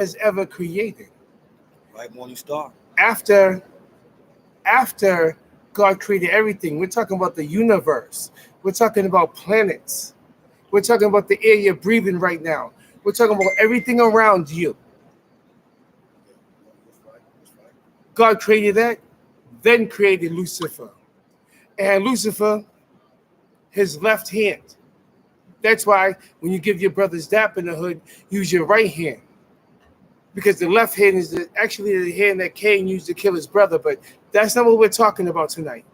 has ever created. Right, morning star. After after God created everything, we're talking about the universe. We're talking about planets. We're talking about the air you're breathing right now. We're talking about everything around you. That's right. That's right. God created that, then created Lucifer. And Lucifer, his left hand. That's why when you give your brothers dap in the hood, use your right hand. Because the left hand is actually the hand that Cain used to kill his brother. But that's not what we're talking about tonight.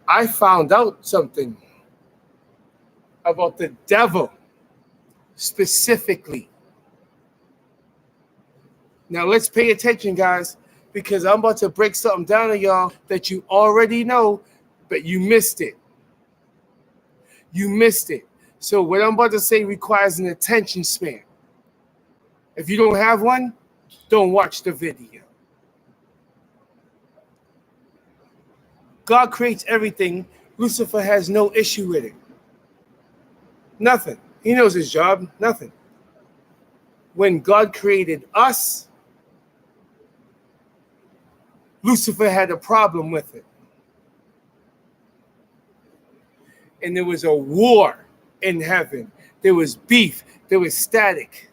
I found out something about the devil specifically. Now let's pay attention, guys, because I'm about to break something down to y'all that you already know, but you missed it. You missed it. So what I'm about to say requires an attention span. If you don't have one, don't watch the video. God creates everything. Lucifer has no issue with it. Nothing. He knows his job. Nothing. When God created us, Lucifer had a problem with it. And there was a war in heaven. There was beef. There was static.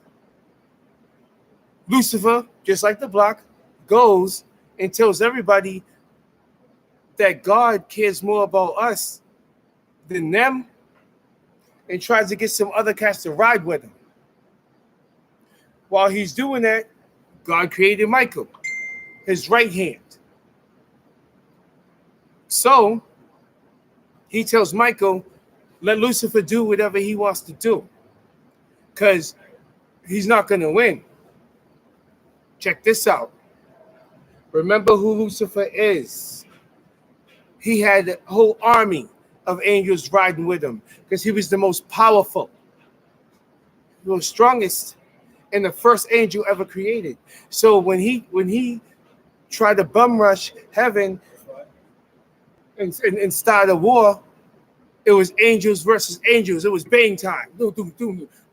Lucifer, just like the block, goes and tells everybody that God cares more about us than them and tries to get some other cats to ride with him. While he's doing that, God created Michael, his right hand. So he tells Michael, let Lucifer do whatever he wants to do because he's not going to win. Check this out. Remember who Lucifer is. He had a whole army of angels riding with him because he was the most powerful, the most strongest, and the first angel ever created. So when he tried to bum rush heaven and start a war, it was angels versus angels. It was bang time.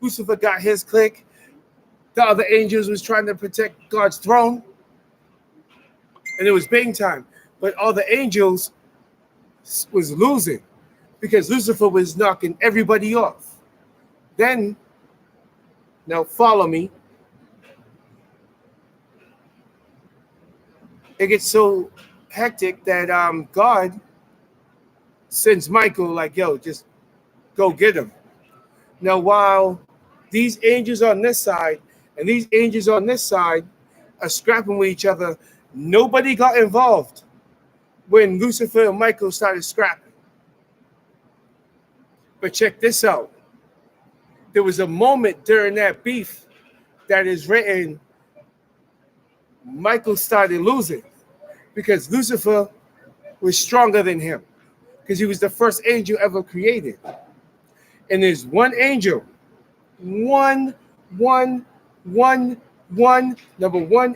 Lucifer got his clique. The other angels was trying to protect God's throne. And it was bang time. But all the angels was losing because Lucifer was knocking everybody off. Then, now follow me. It gets so hectic that God sends Michael like, yo, just go get him. Now, while these angels on this side and these angels on this side are scrapping with each other, nobody got involved when Lucifer and Michael started scrapping. But check this out. There was a moment during that beef that is written, Michael started losing because Lucifer was stronger than him because he was the first angel ever created. And there's one angel, number one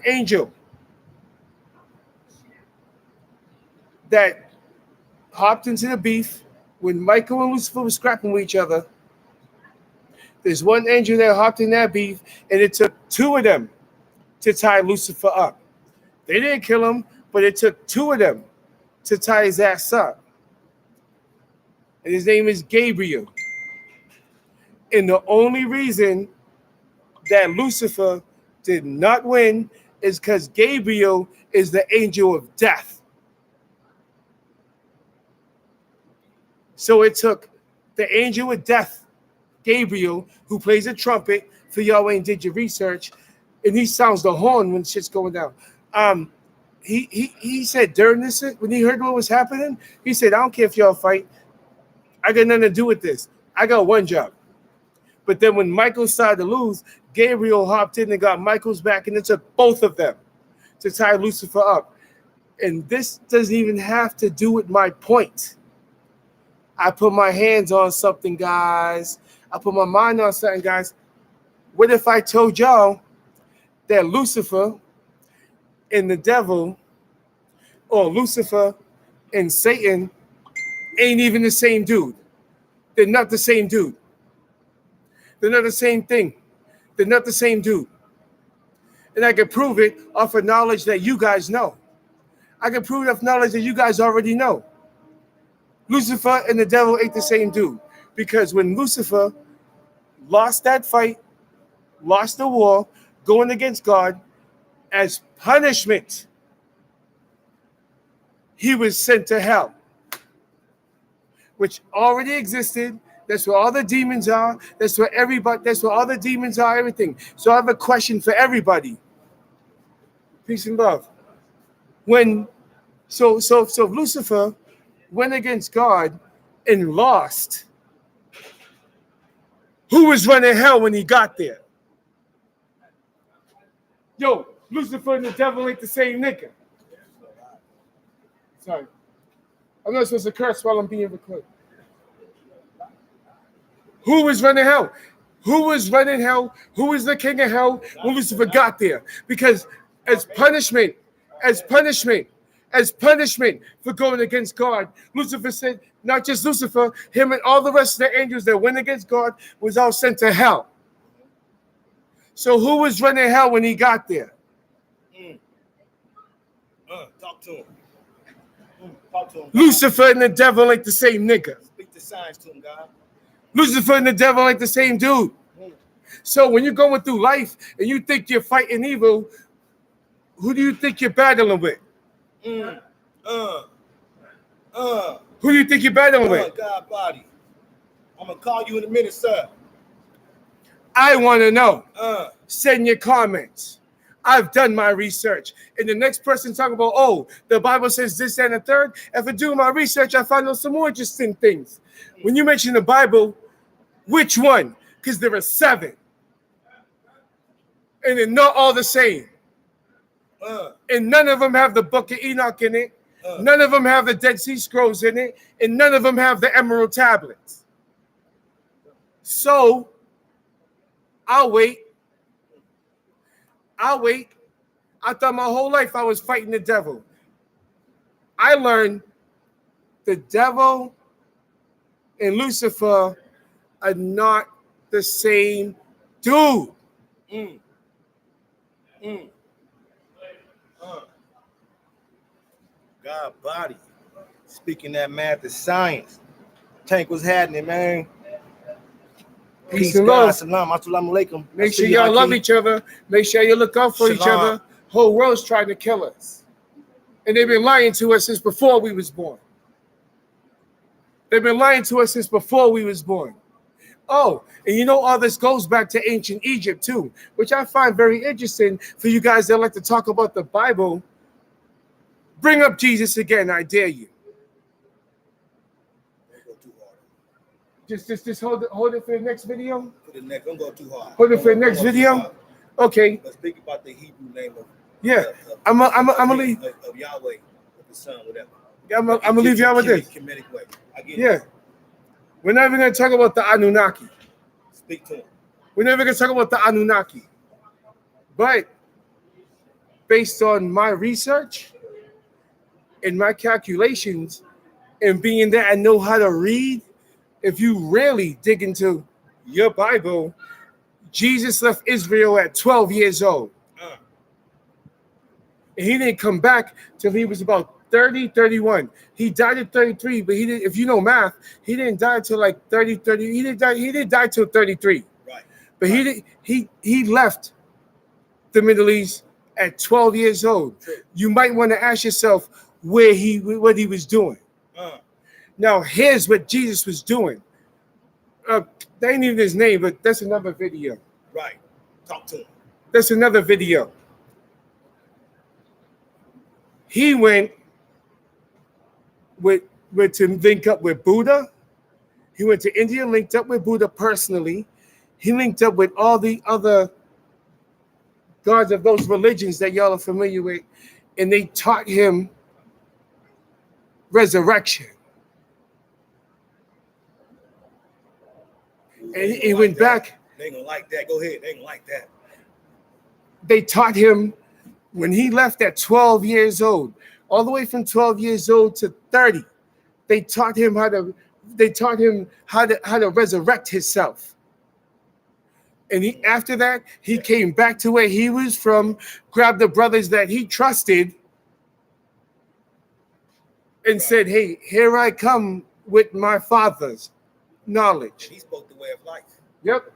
angel that hopped into the beef when Michael and Lucifer were scrapping with each other. There's one angel that hopped in that beef, and it took two of them to tie Lucifer up. They didn't kill him, but it took two of them to tie his ass up. And his name is Gabriel. And the only reason that Lucifer did not win is because Gabriel is the angel of death. So it took the angel of death, Gabriel, who plays a trumpet, for y'all ain't did your research, and he sounds the horn when shit's going down. He said during this, when he heard what was happening, he said, I don't care if y'all fight. I got nothing to do with this. I got one job. But then when Michael started to lose, Gabriel hopped in and got Michael's back, and it took both of them to tie Lucifer up. And this doesn't even have to do with my point. I put my hands on something, guys. I put my mind on something, guys. What if I told y'all that Lucifer and the devil, or Lucifer and Satan, ain't even the same dude? They're not the same dude. They're not the same thing. They're not the same dude. And I can prove it off of knowledge that you guys know. I can prove it off knowledge that you guys already know. Lucifer and the devil ain't the same dude. Because when Lucifer lost that fight, lost the war, going against God, as punishment, he was sent to hell, which already existed. That's where all the demons are. That's where everybody. That's where all the demons are. Everything. So I have a question for everybody. Peace and love. So Lucifer went against God and lost. Who was running hell when he got there? Yo, Lucifer and the devil ain't the same nigga. Sorry. I'm not supposed to curse while I'm being recorded. Who was running hell? Who was running hell? Who was the king of hell when Lucifer got there? Because as punishment for going against God, Lucifer said, not just Lucifer, him and all the rest of the angels that went against God was all sent to hell. So who was running hell when he got there? Talk to him. Talk to him. Lucifer and the devil ain't the same nigga. Speak the signs to him, God. Lucifer and the devil ain't the same dude. So when you're going through life and you think you're fighting evil, who do you think you're battling with? Who do you think you're battling with? God body. I'm going to call you in a minute, sir. I want to know. Send your comments. I've done my research. And the next person talking about, oh, the Bible says this and the third. After doing my research, I found out some more interesting things. When you mention the Bible, which one? Because there are 7. And they're not all the same. And none of them have the Book of Enoch in it. None of them have the Dead Sea Scrolls in it. And none of them have the Emerald Tablets. So, I'll wait. I thought my whole life I was fighting the devil. I learned the devil and Lucifer are not the same dude. God body. Speaking that math is science. Tank, what's happening, man? Peace and love. Salam. Assalamu alaikum. Make sure y'all love each other. Make sure you look out for each other. Whole world's trying to kill us. And they've been lying to us since before we was born. Oh, and you know all this goes back to ancient Egypt too, which I find very interesting for you guys that like to talk about the Bible. Bring up Jesus again, I dare you. Just hold it for the next video. Don't go too hard. Hold it for the next video. Okay. Let's speak about the Hebrew name of. Yeah, I'm gonna leave. Of Yahweh, of the Son, whatever. Yeah, I'm gonna leave y'all with this. Kemetic way. I get Yeah. it. We're never gonna talk about the Anunnaki. Speak to him. We're never gonna talk about the Anunnaki. But based on my research and my calculations, and being that I know how to read, if you really dig into your Bible, Jesus left Israel at 12 years old. And he didn't come back till he was about 30, 31. He died at 33, but he didn't, if you know math, he didn't die till like 30. He didn't die till 33. Right. But he left the Middle East at 12 years old. True. You might want to ask yourself what he was doing. Now, here's what Jesus was doing. That ain't even his name, but that's another video. Right. Talk to him. That's another video. He went to link up with Buddha. He went to India, linked up with Buddha personally. He linked up with all the other gods of those religions that y'all are familiar with, and they taught him resurrection. And he went back. They ain't gonna like that. Go ahead. They ain't gonna like that. They taught him when he left at 12 years old, all the way from 12 years old to 30. They taught him how to resurrect himself. And after that, he came back to where he was from, grabbed the brothers that he trusted, and said, "Hey, here I come with my father's knowledge." He spoke the way of life. Yep.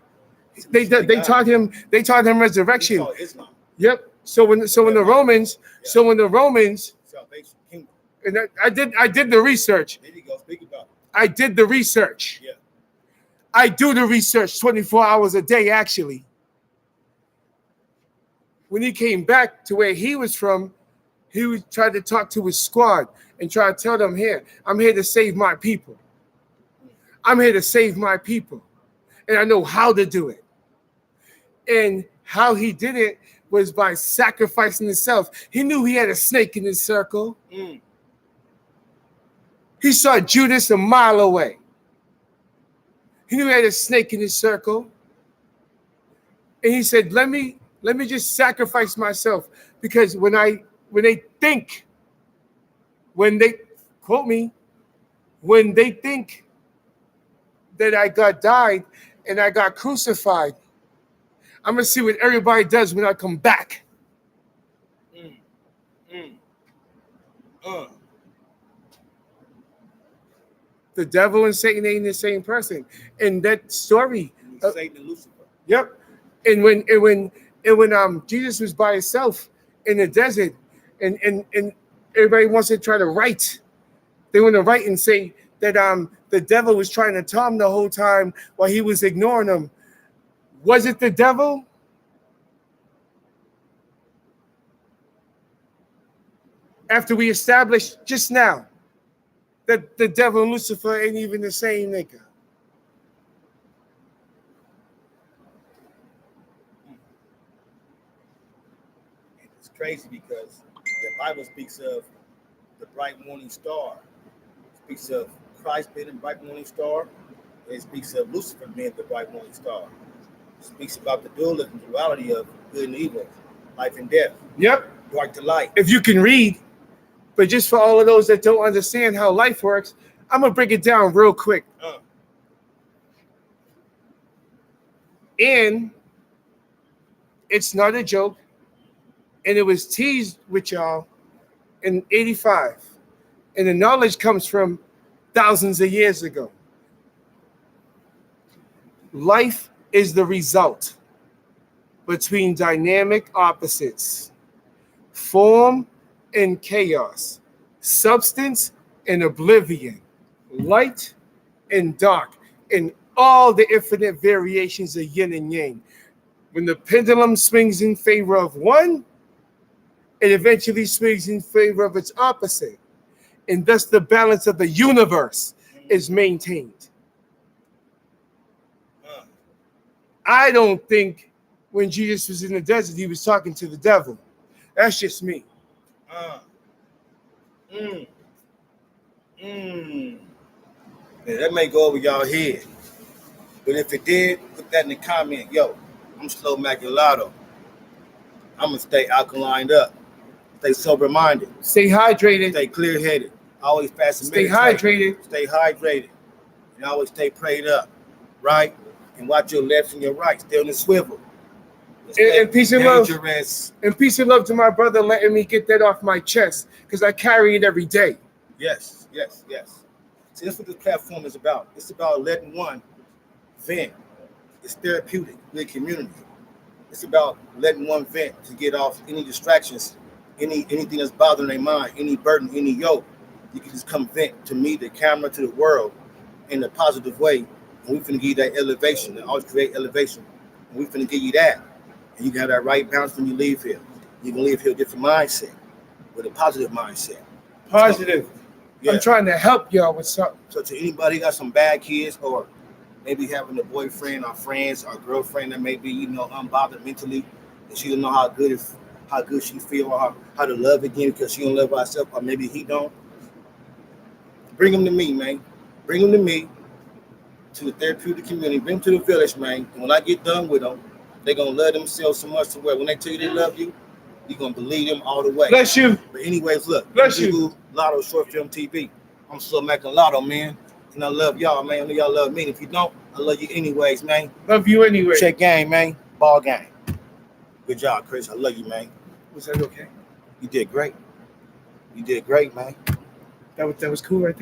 They taught him resurrection. He taught Islam. Yep. So when the Romans, Salvation, kingdom. and I did the research. There you go. Speak about it. I did the research. Yeah. I do the research 24 hours a day, actually. When he came back to where he was from, he was trying to talk to his squad and try to tell them, here, I'm here to save my people. I'm here to save my people. And I know how to do it. And how he did it was by sacrificing himself. He knew he had a snake in his circle. He saw Judas a mile away. He knew he had a snake in his circle. And he said, let me just sacrifice myself. Because when they think that I died and I got crucified, I'm going to see what everybody does when I come back. The devil and Satan ain't the same person. And that story. Satan and Lucifer. Yep. And when Jesus was by himself in the desert, and everybody wants to try to write. They want to write and say that the devil was trying to tell him the whole time while he was ignoring him. Was it the devil? After we established just now that the devil and Lucifer ain't even the same nigga. It's crazy because the Bible speaks of the bright morning star. It speaks of Christ being the bright morning star. It speaks of Lucifer being the bright morning star. It speaks about the dualism, duality of good and evil, life and death. Yep. Dark to light. If you can read, but just for all of those that don't understand how life works, I'm gonna break it down real quick. And it's not a joke. And it was teased with y'all in 85. And the knowledge comes from thousands of years ago. Life is the result between dynamic opposites, form and chaos, substance and oblivion, light and dark, and all the infinite variations of yin and yang. When the pendulum swings in favor of one, it eventually swings in favor of its opposite. And thus the balance of the universe is maintained. I don't think when Jesus was in the desert, he was talking to the devil. That's just me. Yeah, that may go over y'all head. But if it did, put that in the comment. Yo, I'm Slow Maculato. I'm going to stay alkalined up. Stay sober-minded. Stay hydrated. Stay clear-headed. Always fast and Stay meditate. hydrated. Stay hydrated. And always stay prayed up. Right? And watch your left and your right. Stay on the swivel. And peace and love. Dangerous. And peace and love to my brother letting me get that off my chest because I carry it every day. Yes, yes, yes. See, that's what this platform is about. It's about letting one vent. It's therapeutic. We're a community. It's about letting one vent to get off any distractions, anything that's bothering their mind, any burden, any yoke. You can just come vent to me, the camera, to the world in a positive way. And we finna give you that elevation, and always create elevation. And we finna give you that. And you can have that right balance when you leave here. You can leave here with a different mindset, with a positive mindset. Positive. Yeah. I'm trying to help y'all with something. So to anybody got some bad kids or maybe having a boyfriend or friends or girlfriend that may be, unbothered mentally, and she don't know how good she feel or how to love again because she don't love herself or maybe he don't. Bring them to me, man. Bring them to me, to the therapeutic community. Bring them to the village, man. And when I get done with them, they're going to love themselves so much to where when they tell you they love you, you're going to believe them all the way. Bless you. But anyways, look. Bless you. Lotto Short Film TV. I'm Slow Maculato, man. And I love y'all, man. I know y'all love me. And if you don't, I love you anyways, man. Love you anyway. Check game, man. Ball game. Good job, Chris. I love you, man. Was that okay? You did great. You did great, man. That was cool right there.